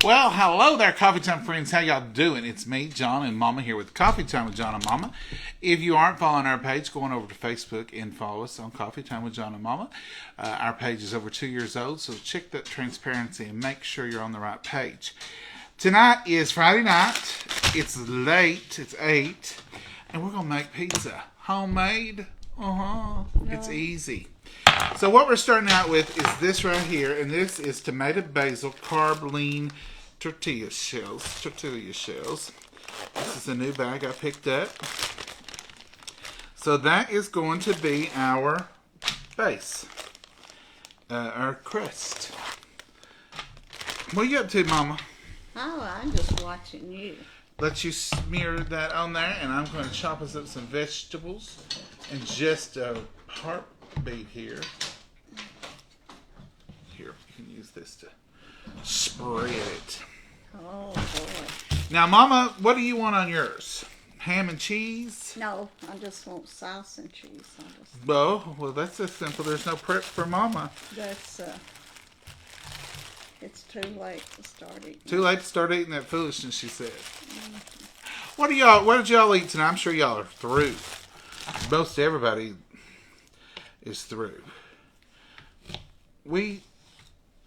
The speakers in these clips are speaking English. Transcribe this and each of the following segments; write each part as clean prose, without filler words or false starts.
Well, hello there, Coffee Time friends. How y'all doing? It's me, John and Mama, here with Coffee Time with John and Mama. If you aren't following our page, go on over to Facebook and follow us on Coffee Time with John and Mama. Our page is over 2 years old, so check that transparency and make sure you're on the right page. Tonight is Friday night. It's late. It's 8. And we're going to make pizza. Homemade. No. It's easy. So what we're starting out with is this right here, and this is tomato basil carb lean tortilla shells. This is a new bag I picked up. So that is going to be our base, our crust. What are you up to, Mama? Oh, I'm just watching you. Let you smear that on there, and I'm going to chop us up some vegetables and just a heartbeat here. Here, you can use this to spread it. Oh, boy. Now, Mama, what do you want on yours? Ham and cheese? No, I just want sauce and cheese. Oh, well, that's just simple. There's no prep for Mama. That's, it's too late to start eating. Too late to start eating that foolishness, she said. Mm-hmm. What did y'all eat tonight? I'm sure y'all are through. Most everybody is through.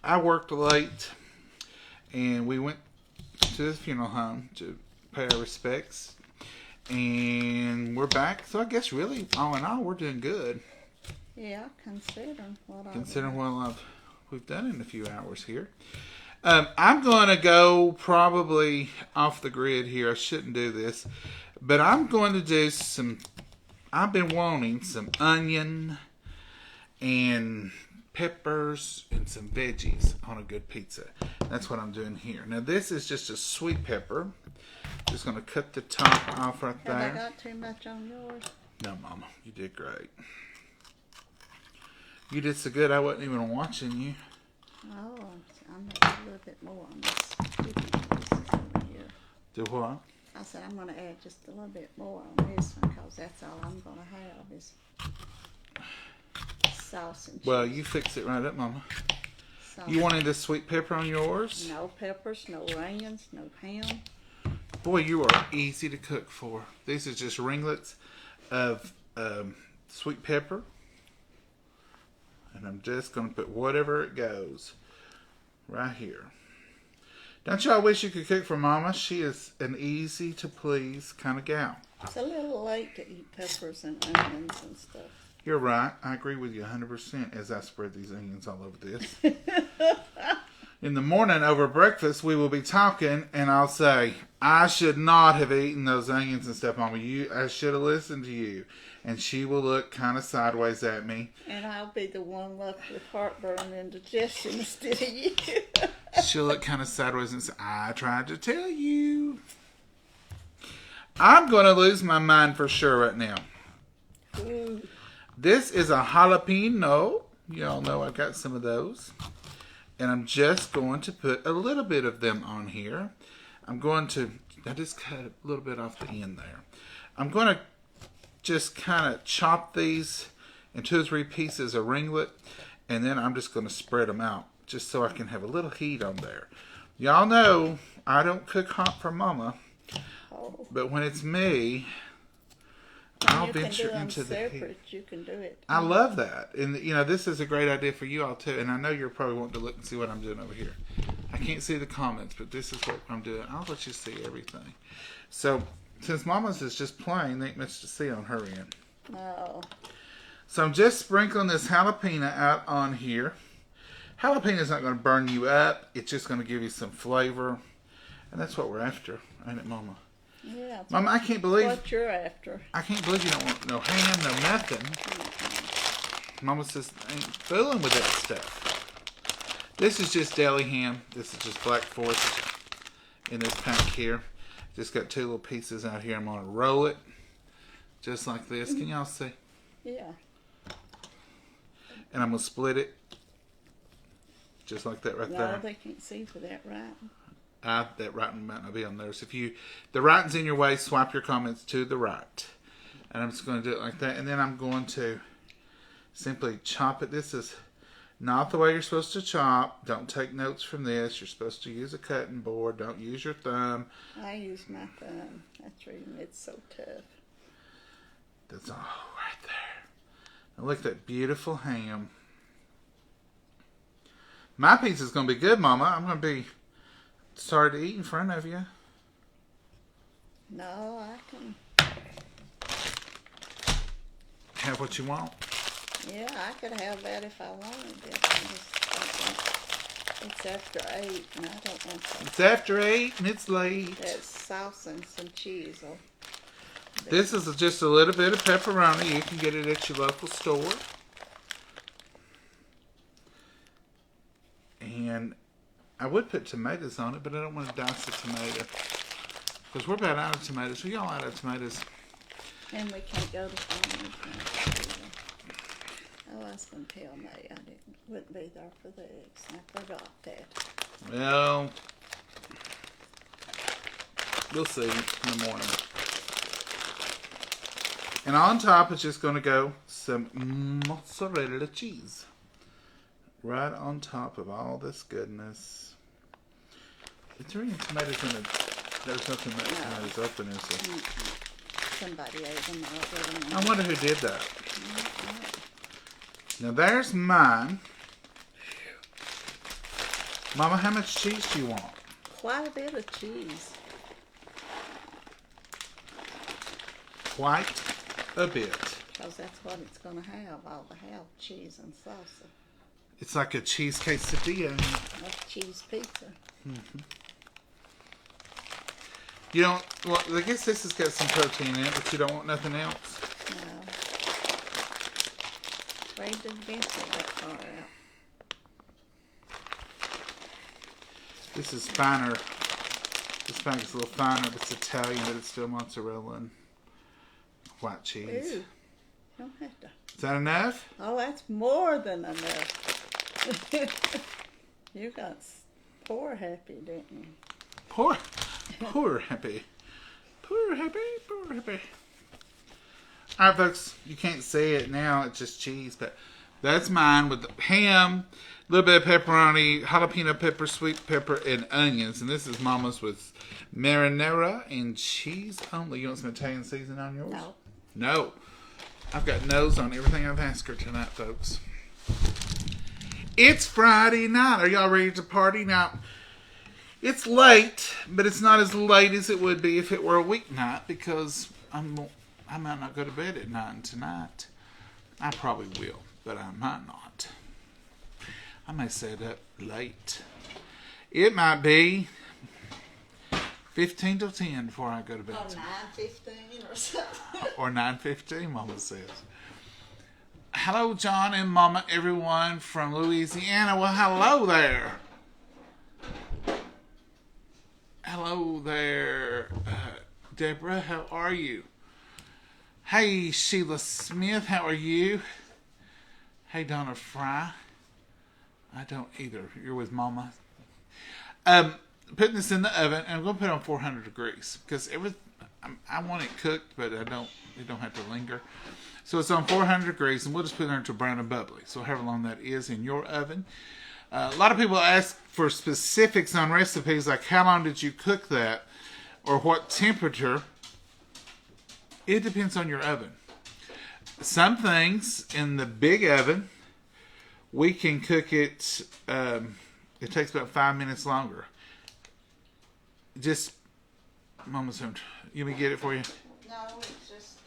I worked late, and we went to the funeral home to pay our respects, and we're back. So I guess really, all in all, we're doing good. Yeah, considering what we've done in a few hours here. I'm going to go probably off the grid here. I shouldn't do this, but I'm going to do I've been wanting some onion and peppers and some veggies on a good pizza. That's what I'm doing here. Now this is just a sweet pepper. Just going to cut the top off right there. Have I got too much on yours? No, Mama, you did great. You did so good I wasn't even watching you. Oh, I'm going to add a little bit more on this over here. Do what? I said I'm going to add just a little bit more on this one because that's all I'm going to have is sauce and cheese. Well, you fix it right up, Mama. Sauce. You wanted this sweet pepper on yours? No peppers, no onions, no ham. Boy, you are easy to cook for. These are just ringlets of sweet pepper. And I'm just going to put whatever it goes right here. Don't y'all wish you could cook for Mama? She is an easy to please kind of gal. It's a little late to eat peppers and onions and stuff. You're right. I agree with you 100% as I spread these onions all over this. In the morning over breakfast, we will be talking, and I'll say, I should not have eaten those onions and stuff, Mama. I should have listened to you. And she will look kind of sideways at me. And I'll be the one left with heartburn and indigestion instead of you. She'll look kind of sideways and say, I tried to tell you. I'm going to lose my mind for sure right now. Ooh. This is a jalapeno. You all know I've got some of those. And I'm just going to put a little bit of them on here. I just cut a little bit off the end there. I'm going to just kind of chop these in 2 or 3 pieces of ringlet. And then I'm just going to spread them out. Just so I can have a little heat on there. Y'all know I don't cook hot for Mama. Oh. But when it's me, I'll venture into the heat. You can do it. I love that. And, this is a great idea for you all, too. And I know you're probably wanting to look and see what I'm doing over here. I can't see the comments, but this is what I'm doing. I'll let you see everything. So, since Mama's is just plain, there ain't much to see on her end. Oh. So, I'm just sprinkling this jalapeno out on here. Jalapeno is not going to burn you up. It's just going to give you some flavor. And that's what we're after. Ain't it, Mama? Yeah. Mama, I can't believe what you're after. I can't believe you don't want no ham, no nothing. Mm-hmm. Mama says, ain't fooling with that stuff. This is just deli ham. This is just Black Forest in this pack here. Just got 2 little pieces out here. I'm going to roll it just like this. Can y'all see? Yeah. And I'm going to split it just like that right there. No, they can't see for that right. That writing might not be on there. So if the writing's in your way, swipe your comments to the right. And I'm just going to do it like that. And then I'm going to simply chop it. This is Not the way you're supposed to chop. Don't take notes from this. You're supposed to use a cutting board. Don't use your thumb. I use my thumb. That's reason it's so tough. That's all right there. And look at that beautiful ham. My pizza's going to be good, Mama. I'm going to be sorry to eat in front of you. No, I can. Have what you want. Yeah, I could have that if I wanted it. I just don't want, it's after 8 and I don't want that. It's after 8 and it's late. That sauce and some cheese. This is just a little bit of pepperoni. You can get it at your local store. And I would put tomatoes on it, but I don't want to dice a tomato. Because we're about out of tomatoes. So y'all out of tomatoes. And we can't go to farmers market either. Oh, I was going to tell May I wouldn't be there for the eggs. I forgot that. Well, we'll see in the morning. And on top is just going to go some mozzarella cheese. Right on top of all this goodness. Is there any tomatoes in it? There's nothing that tomatoes open, is there? Somebody ate them already. I wonder who did that. Now there's mine. Mama, how much cheese do you want? Quite a bit of cheese. Quite a bit. Because that's what it's going to have. All the have cheese and salsa. It's like a cheese quesadilla. Like cheese pizza. Mm-hmm. You don't, well, I guess this has got some protein in it, but you don't want nothing else? No. Afraid to venture that far out. This is finer. This bag is a little finer, but it's Italian, but it's still mozzarella and white cheese. Ooh. You don't have to. Is that enough? Oh, that's more than enough. You got poor happy, didn't you? Poor happy. Poor happy. Alright, folks, you can't see it now. It's just cheese, but that's mine with the ham, a little bit of pepperoni, jalapeno pepper, sweet pepper, and onions. And this is Mama's with marinara and cheese only. You want some Italian seasoning on yours? No. No. I've got no's on everything I've asked her tonight, folks. It's Friday night. Are y'all ready to party? Now, it's late, but it's not as late as it would be if it were a weeknight because I might not go to bed at 9 tonight. I probably will, but I might not. I may stay up late. It might be 15 till 10 before I go to bed. Or 9:15 or something. Or 9:15, Mama says. Hello, John and Mama, everyone from Louisiana. Well, hello there. Hello there, Deborah. How are you? Hey, Sheila Smith. How are you? Hey, Donna Fry. I don't either. You're with Mama. Putting this in the oven, and I'm going to put it on 400 degrees because I want it cooked, but it don't have to linger. So it's on 400 degrees, and we'll just put it into brown and bubbly. So however long that is in your oven. A lot of people ask for specifics on recipes, like how long did you cook that, or what temperature. It depends on your oven. Some things in the big oven, we can cook it. It takes about 5 minutes longer. Just, Mama's home. You want me to get it for you? No, it's just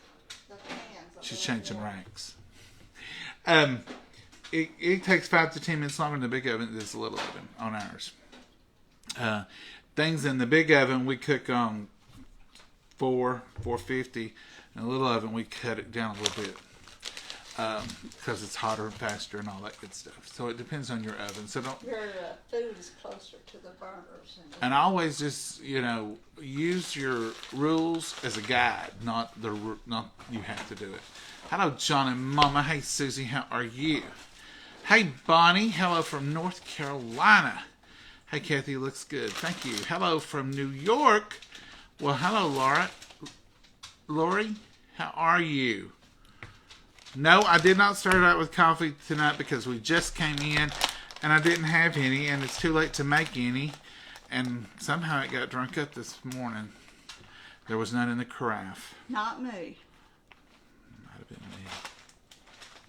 the pans. She's changing ranks. It takes 5 to 10 minutes longer in the big oven than this little oven on ours. Things in the big oven we cook on 450. In the little oven we cut it down a little bit because it's hotter and faster and all that good stuff. So it depends on your oven. So don't. Your food is closer to the burners. And always just use your rules as a guide, not you have to do it. Hello, John and Mama. Hey, Susie, how are you? Hey, Bonnie. Hello from North Carolina. Hey, Kathy, looks good. Thank you. Hello from New York. Well, hello, Laura. Lori, how are you? No, I did not start out with coffee tonight because we just came in and I didn't have any, and it's too late to make any. And somehow it got drunk up this morning. There was none in the carafe. Not me. Might have been me.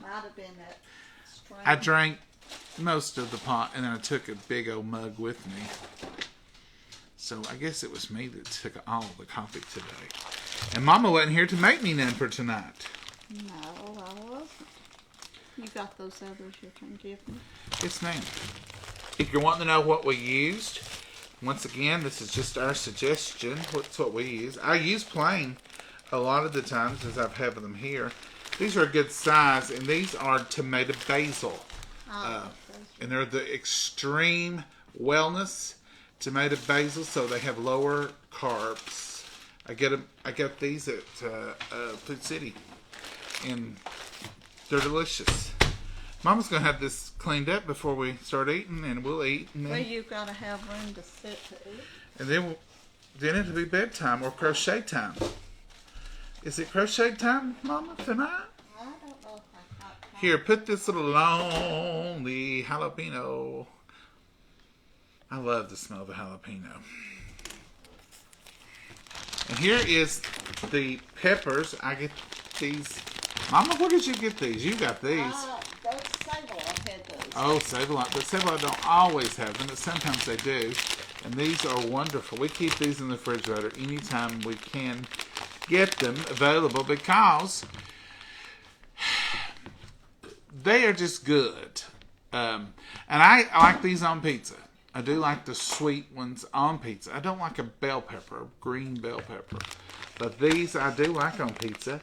Might have been that strain. I drank most of the pot, and then I took a big old mug with me. So I guess it was me that took all of the coffee today. And Mama wasn't here to make me none for tonight. No, I wasn't. You got those others you can give me? Yes, ma'am. If you're wanting to know what we used, once again, this is just our suggestion. What's what we use. I use plain a lot of the times as I've had them here. These are a good size, and these are tomato basil. And they're the extreme wellness tomato basil, so they have lower carbs. I got these at Food City, and they're delicious. Mama's gonna have this cleaned up before we start eating, and we'll eat. And then, Well, you've got to have room to sit to eat. and then it'll be bedtime or crochet time. Is it crochet time, Mama, tonight? I don't know if I got time. Here, put this little lonely jalapeno. I love the smell of the jalapeno. And here is the peppers. I get these. Mama, where did you get these? You got these. Those Sable had those. Oh, Save-A-Lot. But Save-A-Lot don't always have them, but sometimes they do. And these are wonderful. We keep these in the refrigerator anytime we can get them available because they are just good. And I like these on pizza. I do like the sweet ones on pizza. I don't like a bell pepper, a green bell pepper. But these I do like on pizza.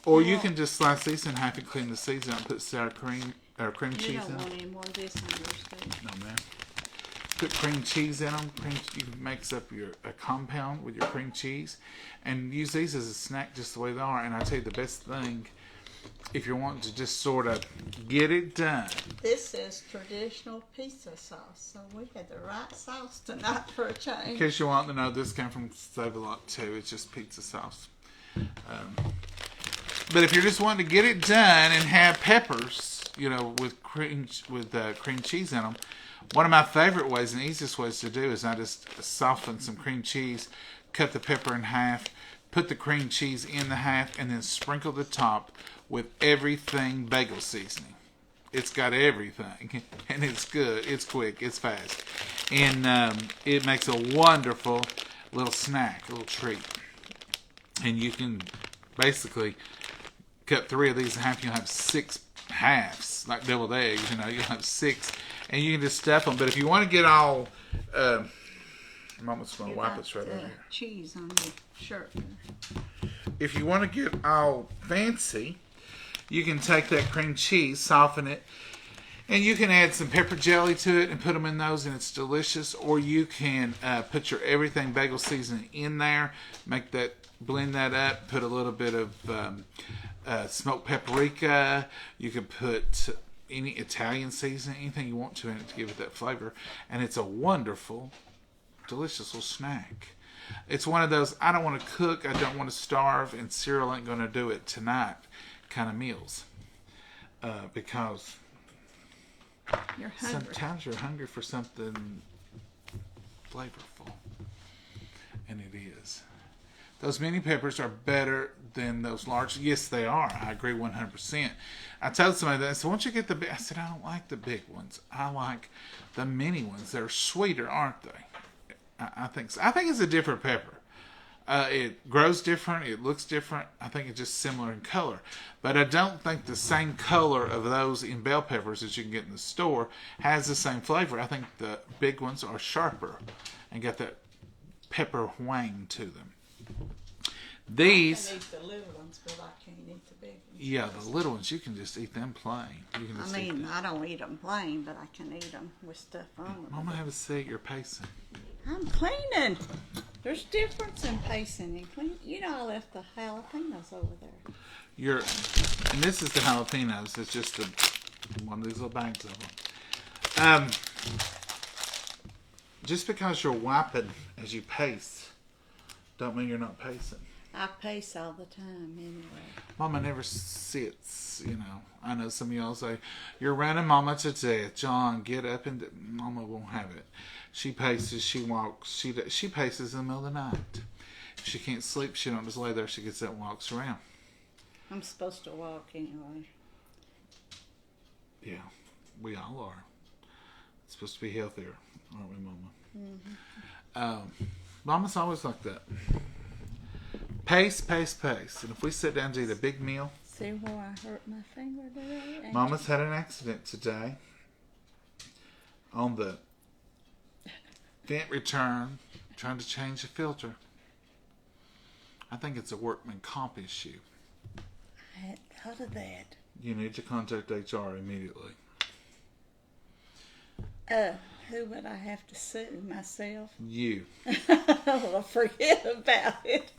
Or you can just slice these in half and clean the seeds out and put sour cream or cream You cheese don't in them. want any more of this on yours, do you? No, man. Put cream cheese in them. You can mix up a compound with your cream cheese. And use these as a snack just the way they are. And I tell you the best thing, if you're wanting to just sort of get it done. This is traditional pizza sauce, so we had the right sauce tonight for a In change. case you want to know, this came from Save-A-Lot too. It's just pizza sauce. But if you're just wanting to get it done and have peppers, with cream cheese in them, one of my favorite ways and easiest ways to do is I just soften some cream cheese, cut the pepper in half, put the cream cheese in the half, and then sprinkle the top with everything bagel seasoning. It's got everything, and it's good, it's quick, it's fast, and it makes a wonderful little snack, a little treat. And you can basically cut 3 of these in half. You'll have 6 halves, like deviled eggs. You'll have 6, and you can just stuff them. But if you want to get all, Mama's going to wipe us right over here. Cheese on your shirt. If you want to get all fancy, you can take that cream cheese, soften it, and you can add some pepper jelly to it and put them in those, and it's delicious. Or you can put your everything bagel seasoning in there, blend that up, put a little bit of smoked paprika. You can put any Italian seasoning, anything you want to in it to give it that flavor, and it's a wonderful, delicious little snack. It's one of those, I don't want to cook, I don't want to starve, and cereal ain't going to do it tonight kind of meals. Because You're hungry. sometimes you're hungry for something flavorful. And it is. Those mini peppers are better than those large. Yes, they are. I agree 100%. I told somebody that. I said, why don't you get the big? I said, I don't like the big ones. I like the mini ones. They're sweeter, aren't they? I think so. I think it's a different pepper. It grows different. It looks different. I think it's just similar in color. But I don't think the same color of those in bell peppers that you can get in the store has the same flavor. I think the big ones are sharper and got that pepper wang to them. These, I can eat the little ones, but I can't eat the big ones. yeah, the little ones, you can just eat them plain. You can just eat them. I don't eat them plain, but I can eat them with stuff on them. Mama, have a seat. You're pacing. I'm cleaning. There's difference in pacing and cleaning. I left the jalapenos over there. And this is the jalapenos. It's just one of these little bags of them. Just because you're wiping as you pace, don't mean you're not pacing. I pace all the time anyway. Mama never sits, you know. I know some of y'all say, you're running Mama to death. John, get up and... Mama won't have it. She paces, she walks, she paces in the middle of the night. If she can't sleep, she don't just lay there. She gets up and walks around. I'm supposed to walk anyway. Yeah, we all are. It's supposed to be healthier, aren't we, Mama? Mm-hmm. Mama's always like that. Pace, pace, pace. And if we sit down to eat a big meal... See where I hurt my finger today? Mama's had an accident today on the vent return, trying to change the filter. I think it's a workman comp issue. I hadn't thought of that. You need to contact HR immediately. Who would I have to sue? Myself? You. Well, forget about it.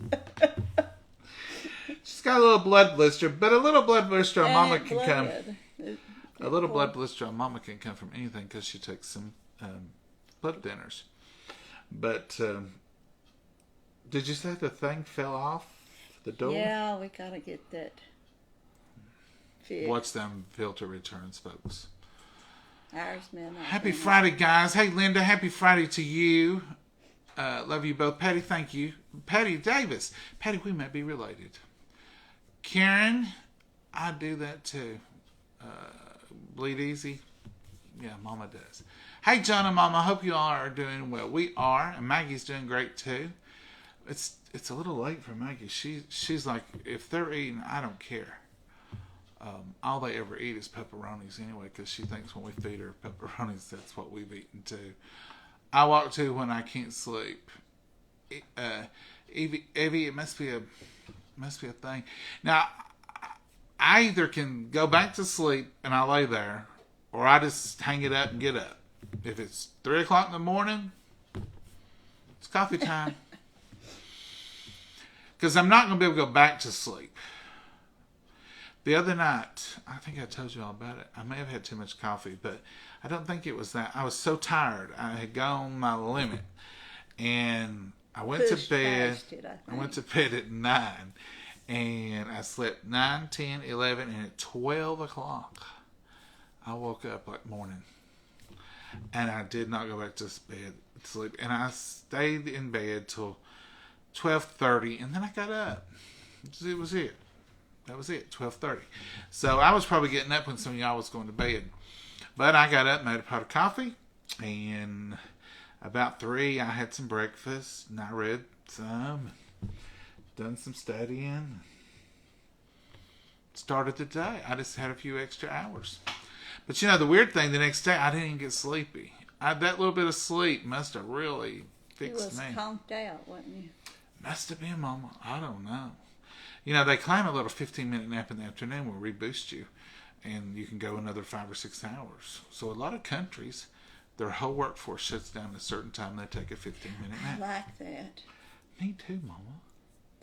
She's got a little blood blister, but a little blood blister on Mama can come. A little blood blister on Mama can come from anything because she takes some blood thinners. But did you say the thing fell off the door? Yeah, we gotta get that fixed. Watch them filter returns, folks. Ours, man. Happy Friday, guys. Hey, Linda, happy Friday to you. Love you both. Patty, thank you. Patty Davis. Patty, we may be related. Karen, I do that too. Bleed easy. Yeah, Mama does. Hey, John and Mama, hope you all are doing well. We are, and Maggie's doing great too. It's a little late for Maggie. She's like, if they're eating, I don't care. All they ever eat is pepperonis anyway, because she thinks when we feed her pepperonis, that's what we've eaten too. I walk to when I can't sleep. Evie, it must be a thing. Now, I either can go back to sleep and I lay there, or I just hang it up and get up. If it's 3 o'clock in the morning, it's coffee time. Because I'm not going to be able to go back to sleep. The other night, I think I told you all about it. I may have had too much coffee, but I don't think it was that. I was so tired. I had gone my limit. And I went to bed. I went to bed at 9. And I slept 9, 10, 11, and at 12 o'clock, I woke up like morning. And I did not go back to bed to sleep. And I stayed in bed till 12:30, and then I got up. It was it. That was it, 12:30. So I was probably getting up when some of y'all was going to bed. But I got up, made a pot of coffee, and about 3, I had some breakfast, and I read some, done some studying, started the day. I just had a few extra hours. But you know, the weird thing, the next day, I didn't even get sleepy. That little bit of sleep must have really fixed me. You was conked out, wasn't you? Must have been, Mama. I don't know. You know, they claim a little 15-minute nap in the afternoon will reboost you, and you can go another 5 or 6 hours. So a lot of countries, their whole workforce shuts down at a certain time. They take a 15-minute nap. I like that. Me too, Mama.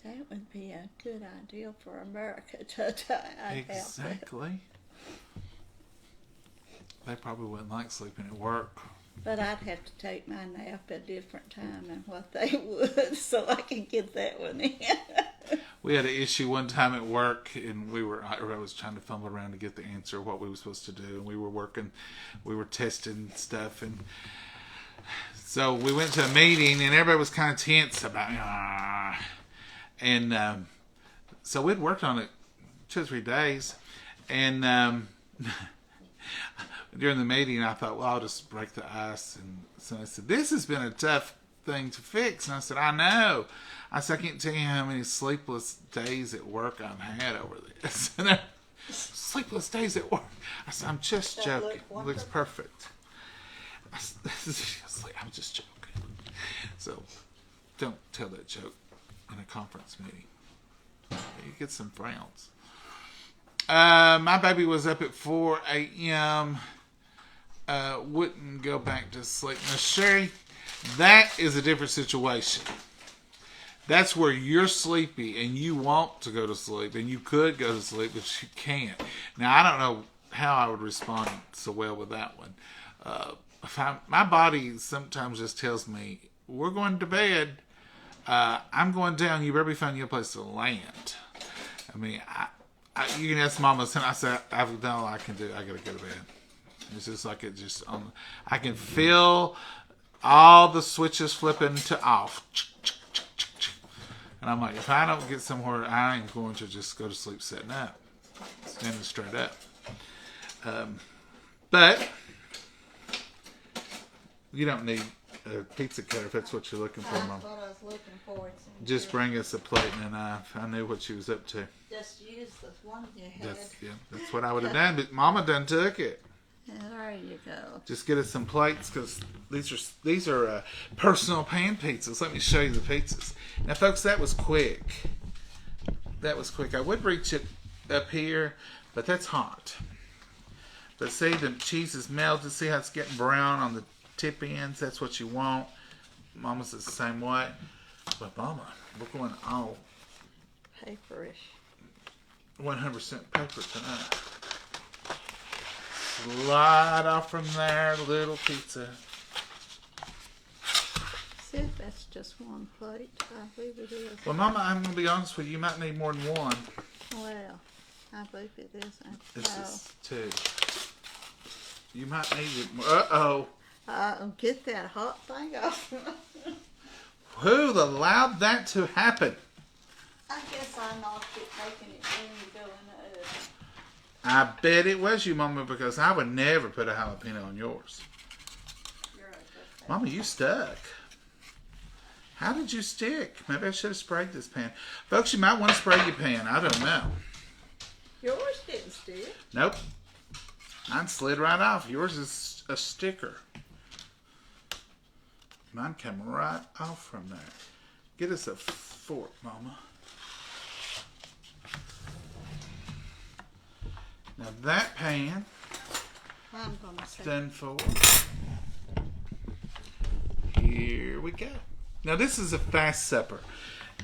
That would be a good idea for America to Exactly. They probably wouldn't like sleeping at work. But I'd have to take my nap at a different time than what they would, so I could get that one in. We had an issue one time at work, and I was trying to fumble around to get the answer of what we were supposed to do, and we were testing stuff, and so we went to a meeting, and everybody was kind of tense about it. And so we'd worked on it 2 or 3 days, and during the meeting, I thought, well, I'll just break the ice. And so I said, this has been a tough thing to fix. And I said, I know. I said, I can't tell you how many sleepless days at work I've had over this. And sleepless days at work. I said, I'm just joking. It looks perfect. I'm just joking. So don't tell that joke in a conference meeting. You get some frowns. My baby was up at 4 a.m., wouldn't go back to sleep. Now, Sherry, that is a different situation. That's where you're sleepy and you want to go to sleep, and you could go to sleep, but you can't. Now, I don't know how I would respond so well with that one. My body sometimes just tells me, we're going to bed, I'm going down. You better be finding you a place to land. I mean, you can ask Mama. I said, I've done all I can do. I gotta go to bed. It's just like it just. I can feel all the switches flipping to off. And I'm like, if I don't get somewhere, I ain't going to just go to sleep sitting up, standing straight up. But you don't need a pizza cutter if that's what you're looking for, Mom. That's what I was looking for. Just bring us a plate and a knife. I knew what she was up to. Just use the one you had. That's what I would have done, but Mama done took it. There you go. Just get us some plates because these are personal pan pizzas. Let me show you the pizzas. Now, folks, that was quick. That was quick. I would reach it up here, but that's hot. But see, the cheese is melted. See how it's getting brown on the tip ends? That's what you want. Mama's the same way. But Mama, we're going all Paperish. 100% paper tonight. Slide off from there, little pizza. See if that's just one plate. I believe it is. Well, Mama, I'm going to be honest with you. You might need more than one. Well, I believe it is. This is two. You might need it more. Uh-oh. Get that hot thing off. Who allowed that to happen? I guess I knocked it, making it when you go in the oven. I bet it was you, Mama, because I would never put a jalapeno on yours. You're a good Mama, you stuck. How did you stick? Maybe I should have sprayed this pan. Folks, you might want to spray your pan. I don't know. Yours didn't stick. Nope. Mine slid right off. Yours is a sticker. Mine came right off from there. Get us a fork, Mama. Now that pan I'm going to say. done for. Here we go. Now this is a fast supper.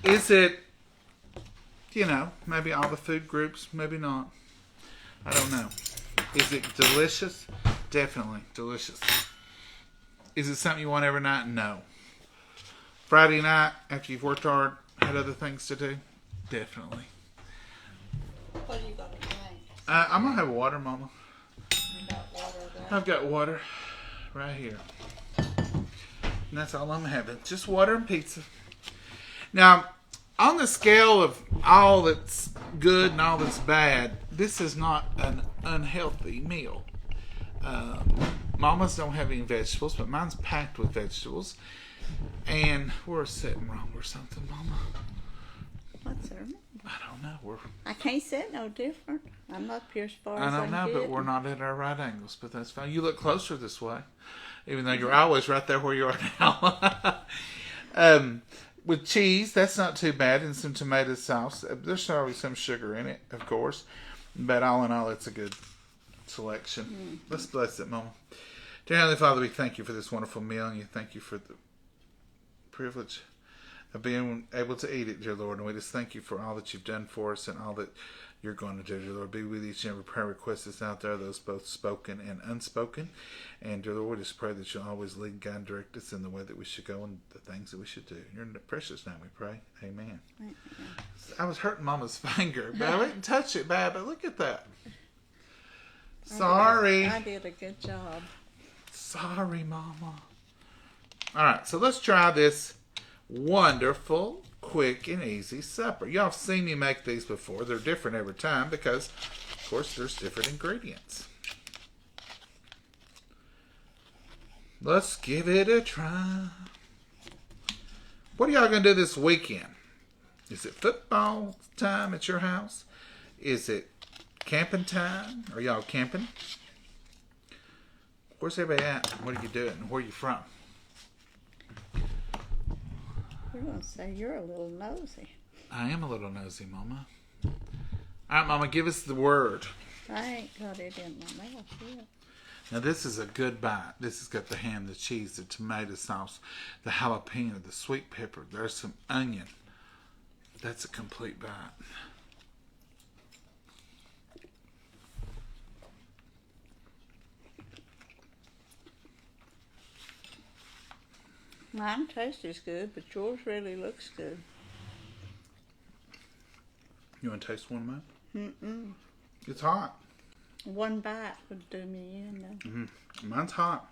Is it, maybe all the food groups, maybe not. I don't know. Is it delicious? Definitely delicious. Is it something you want every night? No. Friday night, after you've worked hard, had other things to do? Definitely. What are you going to drink? I'm going to have water, Mama. You got water there? I've got water right here. And that's all I'm having. Just water and pizza. Now, on the scale of all that's good and all that's bad, this is not an unhealthy meal. Mama's don't have any vegetables, but mine's packed with vegetables. And we're sitting wrong or something, Mama. What's there? I don't know. I can't sit no different. I'm up here as far I as I don't know, can but get. we're not at our right angles, but that's fine. You look closer this way, even though you're always right there where you are now. With cheese, that's not too bad, and some tomato sauce. There's always some sugar in it, of course, but all in all, it's a good selection. Mm-hmm. Let's bless it, Mama. Dear Heavenly Father, we thank you for this wonderful meal, and you thank you for the privilege of being able to eat it, dear Lord. And we just thank you for all that you've done for us and all that you're going to do, dear Lord. Be with each and every prayer request that's out there, those both spoken and unspoken. And, dear Lord, we just pray that you'll always lead, guide, and direct us in the way that we should go and the things that we should do. In your precious name we pray. Amen. Amen. I was hurting Mama's finger, but I didn't touch it bad, but look at that. Sorry. I did a good job. Sorry, Mama. All right, so let's try this wonderful, quick, and easy supper. Y'all have seen me make these before. They're different every time because, of course, there's different ingredients. Let's give it a try. What are y'all going to do this weekend? Is it football time at your house? Is it camping time? Are y'all camping? Where's everybody at? What are you doing? Where are you from? You're going to say you're a little nosy. I am a little nosy, Mama. All right, Mama, give us the word. I ain't got it in my mouth yet. Now, this is a good bite. This has got the ham, the cheese, the tomato sauce, the jalapeno, the sweet pepper. There's some onion. That's a complete bite. Mine tastes good, but yours really looks good. You want to taste one of mine? Mm-mm. It's hot. One bite would do me in, though. Mm-hmm. Mine's hot.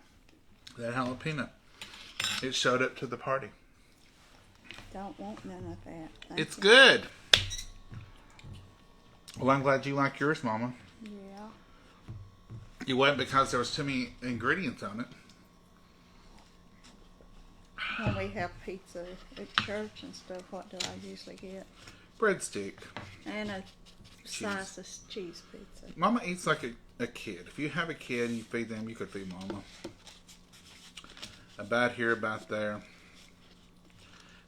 That jalapeno. It showed up to the party. Don't want none of that. It's good. Well, I'm glad you like yours, Mama. Yeah. It wasn't because there was too many ingredients on it. When we have pizza at church and stuff, what do I usually get? Breadstick. And a slice of cheese pizza. Mama eats like a kid. If you have a kid and you feed them, you could feed Mama. About here, about there.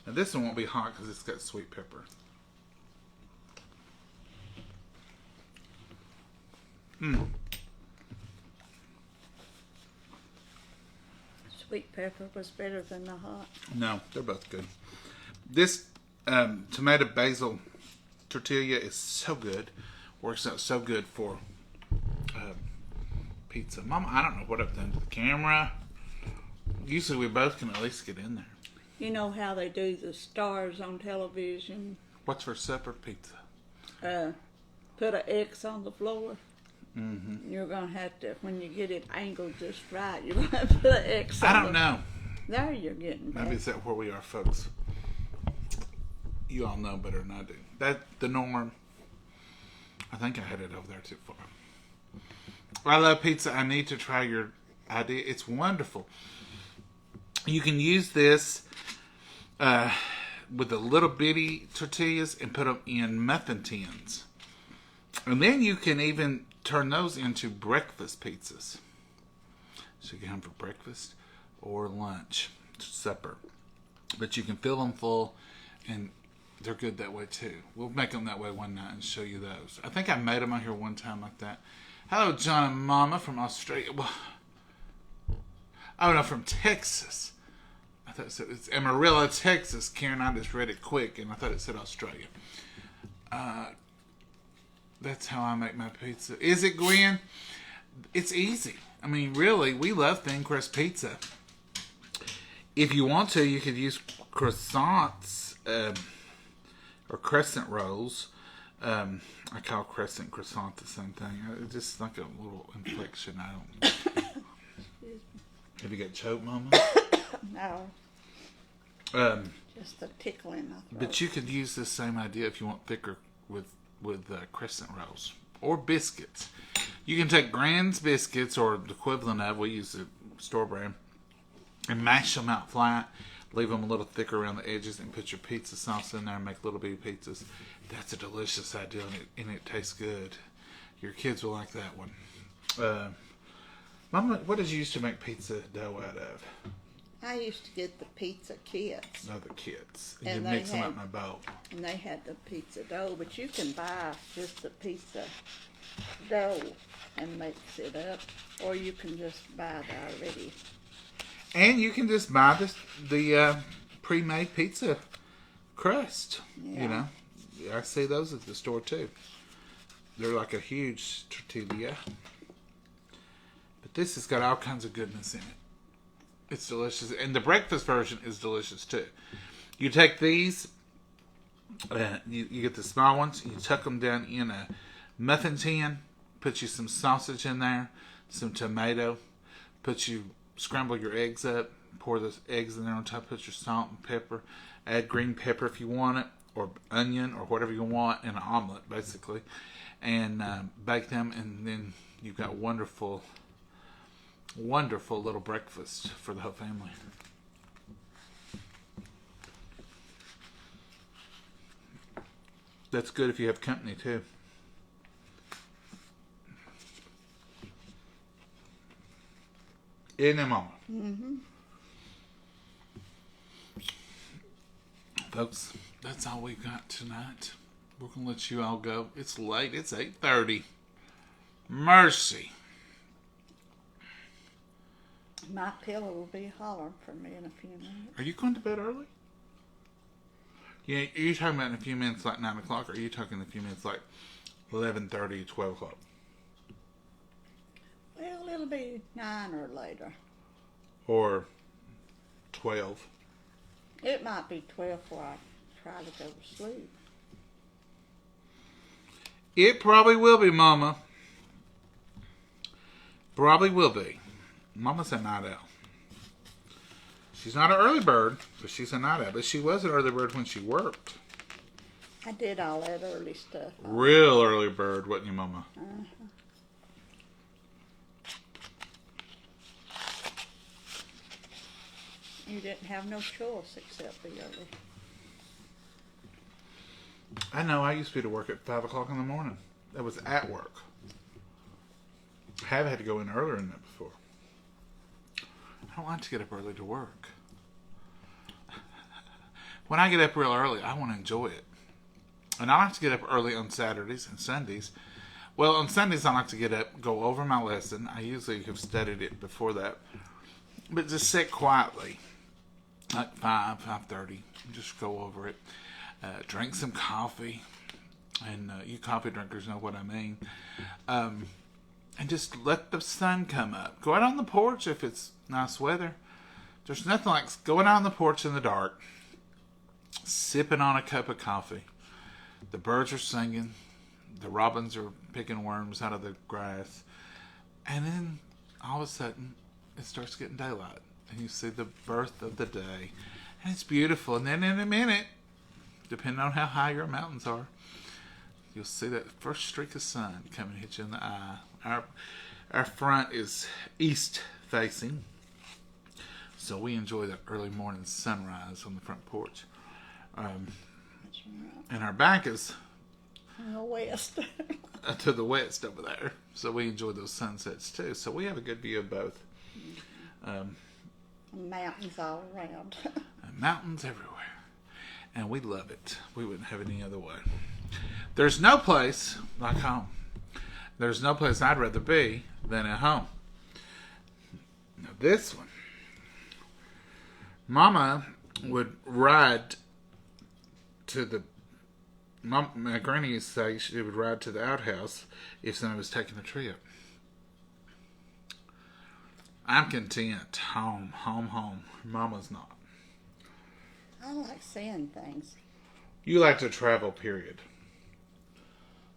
Now this one won't be hot because it's got sweet pepper. Sweet pepper was better than the hot. No, they're both good. This tomato basil tortilla is so good. Works out so good for pizza. Mama, I don't know what I've done to the camera. Usually we both can at least get in there. You know how they do the stars on television? What's for supper pizza? Put an X on the floor. Mm-hmm. You're going to have to, when you get it angled just right, you're going to have to put an X on I don't know. There you're getting Maybe back. it's that where we are, folks. You all know better than I do. That's the norm. I think I had it over there too far. I love pizza. I need to try your idea. It's wonderful. You can use this with the little bitty tortillas and put them in muffin tins. And then you can even turn those into breakfast pizzas. So you can have them for breakfast or lunch, supper. But you can fill them full, and they're good that way too. We'll make them that way one night and show you those. I think I made them out here one time like that. Hello, John and Mama from Australia. Oh no, from Texas. I thought it said it's Amarillo, Texas. Karen, I just read it quick, and I thought it said Australia. That's how I make my pizza. Is it, Gwen? It's easy. I mean, really, we love thin crust pizza. If you want to, you could use croissants or crescent rolls. I call crescent croissant the same thing. It's just like a little inflection. I don't. Have you got choked, Mama? No. Just a tickle in my throat. But you could use the same idea if you want thicker with crescent rolls or biscuits. You can take Grand's biscuits or the equivalent of, we use the store brand, and mash them out flat, leave them a little thicker around the edges, and put your pizza sauce in there and make little bitty pizzas. That's a delicious idea, and it tastes good. Your kids will like that one. Mama, what did you used to make pizza dough out of? I used to get the pizza kits. Other kits. And you they mix them had- up in a bowl. And they had the pizza dough, but you can buy just the pizza dough and mix it up, or you can just buy it already. And you can just buy the pre-made pizza crust. Yeah. You know, I see those at the store too. They're like a huge tortilla. But this has got all kinds of goodness in it. It's delicious. And the breakfast version is delicious too. You take these, you get the small ones, you tuck them down in a muffin tin, put you some sausage in there, some tomato, scramble your eggs up, pour those eggs in there on top, put your salt and pepper, add green pepper if you want it, or onion, or whatever you want, in an omelet, basically, and bake them, and then you've got wonderful little breakfast for the whole family. That's good if you have company too. Isn't it, Mama? Mm-hmm. Folks, that's all we've got tonight. We're going to let you all go. It's late. It's 8:30. Mercy. My pillow will be hollering for me in a few minutes. Are you going to bed early? Yeah, are you talking about in a few minutes like 9 o'clock, or are you talking in a few minutes like 11:30, 12 o'clock? Well, it'll be 9 or later. Or 12? It might be 12 before I try to go to sleep. It probably will be, Mama. Probably will be. Mama's a night owl. She's not an early bird, but she's a night owl. But she was an early bird when she worked. I did all that early stuff. Real early bird, wasn't you, Mama? Uh-huh. You didn't have no choice except be early. I know. I used to be to work at 5 o'clock in the morning. That was at work. I have had to go in earlier than that before. I don't like to get up early to work. When I get up real early, I want to enjoy it. And I like to get up early on Saturdays and Sundays. Well, on Sundays, I like to get up, go over my lesson. I usually have studied it before that. But just sit quietly, like 5:30, just go over it. Drink some coffee. And you coffee drinkers know what I mean. And just let the sun come up. Go out on the porch if it's nice weather. There's nothing like going out on the porch in the dark, sipping on a cup of coffee. The birds are singing. The robins are picking worms out of the grass. And then all of a sudden, it starts getting daylight. And you see the birth of the day. And it's beautiful. And then in a minute, depending on how high your mountains are, you'll see that first streak of sun come and hit you in the eye. Our front is east facing, so we enjoy the early morning sunrise on the front porch. And our back is In the west. to the west over there, so we enjoy those sunsets too. So we have a good view of both. Mountains all around. Mountains everywhere, and we love it. We wouldn't have it any other way. There's no place like home. There's no place I'd rather be than at home. Now this one, Mama would ride to the. My granny used to say she would ride to the outhouse if somebody was taking a trip. I'm content. Home. Mama's not. I like seeing things. You like to travel, period.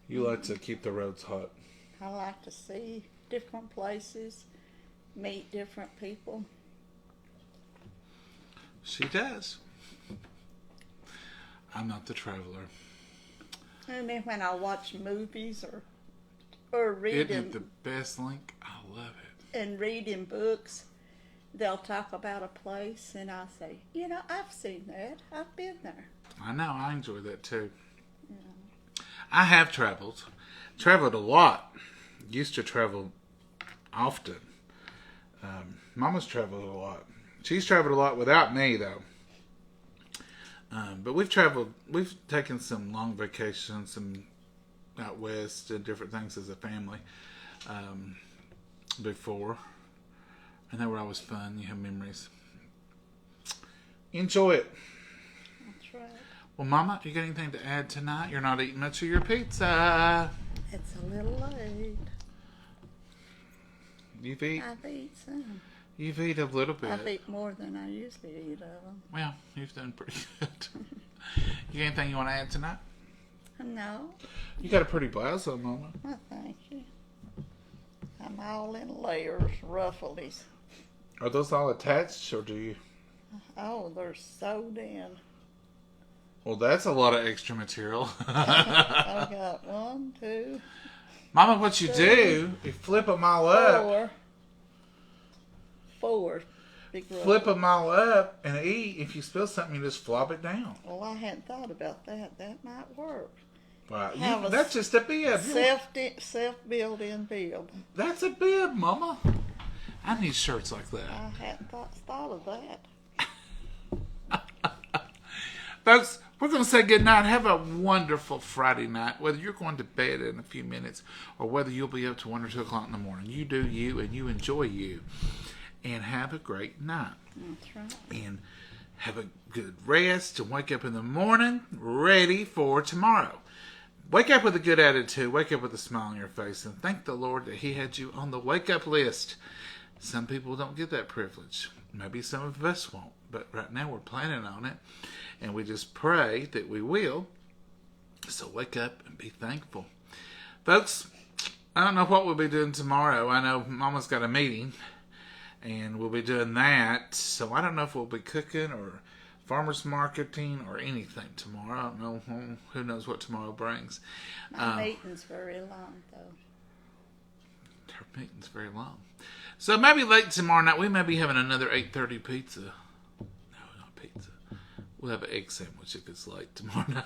You like to keep the roads hot. I like to see different places, meet different people. She does. I'm not the traveler. And then when I watch movies or read Isn't it the best link? I love it. and reading books, they'll talk about a place, and I'll say, I've seen that. I've been there. I know. I enjoy that too. Yeah. I have traveled. Traveled a lot. Used to travel often. Mama's traveled a lot. She's traveled a lot without me, though. But we've traveled. We've taken some long vacations, some out west, and different things as a family before. And they were always fun. You have memories. Enjoy it. That's right. Well, Mama, you got anything to add tonight? You're not eating much of your pizza. It's a little late. You've eaten I've eaten some. You've eaten a little bit. I've eaten more than I usually eat of them. Well, you've done pretty good. You got anything you want to add tonight? No. You got a pretty blouse on, Mama. Well, thank you. I'm all in layers, ruffles. Are those all attached, or do you? Oh, they're sewed in. Well, that's a lot of extra material. I've got 1, 2, Mama, what you do, you flip them all up. 4 big ruffles. Flip them all up and eat. If you spill something, you just flop it down. Well, I hadn't thought about that. That might work. Wow, Have a that's just a bib. Self-built-in bib. That's a bib, Mama. I need shirts like that. I hadn't thought of that. Folks, we're going to say good night. Have a wonderful Friday night. Whether you're going to bed in a few minutes or whether you'll be up to 1 or 2 o'clock in the morning. You do you and you enjoy you. And have a great night. That's right. And have a good rest and wake up in the morning ready for tomorrow. Wake up with a good attitude. Wake up with a smile on your face. And thank the Lord that He had you on the wake up list. Some people don't get that privilege. Maybe some of us won't. But right now we're planning on it, and we just pray that we will. So wake up and be thankful. Folks, I don't know what we'll be doing tomorrow. I know Mama's got a meeting, and we'll be doing that. So I don't know if we'll be cooking or farmers marketing or anything tomorrow. I don't know. Who knows what tomorrow brings. My meeting's very long, though. Her meeting's very long. So maybe late tomorrow night, we may be having another 8:30 pizza. No, not pizza. We'll have an egg sandwich if it's late tomorrow night.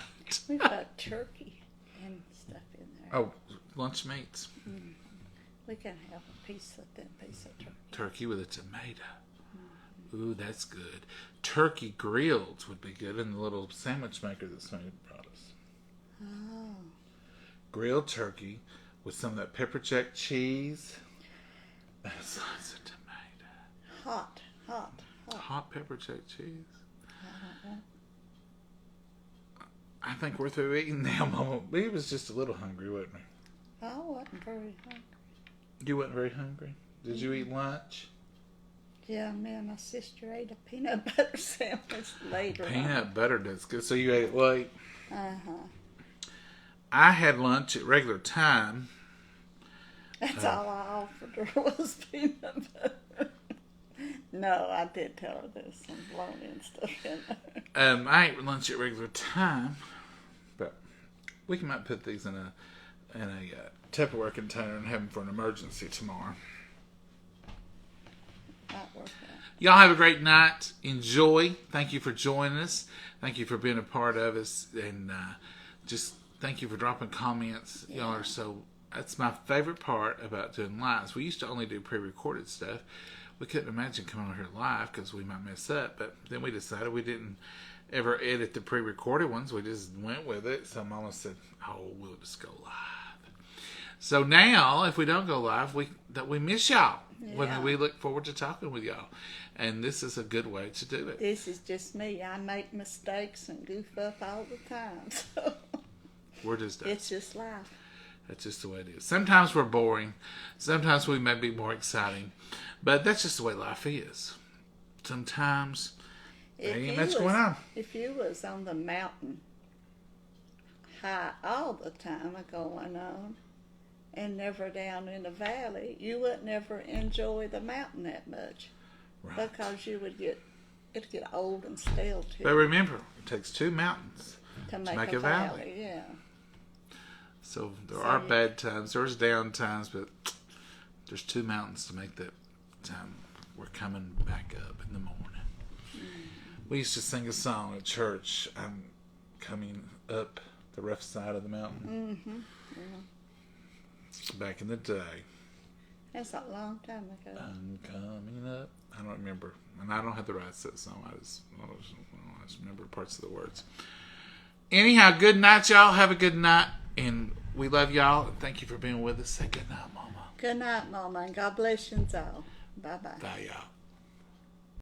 We've got turkey and stuff in there. Oh, lunch meats. Mm. We can have a piece of turkey. Turkey with a tomato. Ooh, that's good. Turkey grilled would be good in the little sandwich maker that somebody brought us. Oh. Grilled turkey with some of that pepper jack cheese. Lots of tomato. Hot pepper jack cheese. I think we're through eating now, Mama. We was just a little hungry, wasn't we? I wasn't very hungry. You wasn't very hungry? Did you eat lunch? Yeah, me and my sister ate a peanut butter sandwich later Peanut butter, that's good. So you ate it late? Uh-huh. I had lunch at regular time. That's all I offered her was peanut butter. No, I did tell her there's some bologna and stuff in there. I ate lunch at regular time, but we might put these in a Tupperware container and have them for an emergency tomorrow. Might work out. Y'all have a great night. Enjoy. Thank you for joining us. Thank you for being a part of us, and just thank you for dropping comments. Yeah. Y'all are so. That's my favorite part about doing lives. We used to only do pre-recorded stuff. We couldn't imagine coming on here live because we might mess up. But then we decided we didn't ever edit the pre-recorded ones. We just went with it. So Mama said, "Oh, we'll just go live." So now, if we don't go live, we miss y'all. Yeah. We look forward to talking with y'all, and this is a good way to do it. This is just me. I make mistakes and goof up all the time. So We're just it's just life. That's just the way it is. Sometimes we're boring. Sometimes we may be more exciting. But that's just the way life is. Sometimes there ain't much going on. If you was on the mountain high all the time going on and never down in the valley, you would never enjoy the mountain that much. Right. Because it'd get old and stale too. But remember, it takes two mountains to make a valley. Yeah. So there are bad times. There's down times, but there's two mountains to make that time we're coming back up in the morning. We used to sing a song at church. I'm coming up the rough side of the mountain. Mm-hmm. Yeah. Back in the day. That's a long time ago. I'm coming up. I don't remember. And I don't have the rights to that song. I just remember parts of the words. Anyhow, good night, y'all. Have a good night. And we love y'all. And thank you for being with us. Say good night, Mama. Good night, Mama. And God bless you all. Bye-bye. Bye, y'all.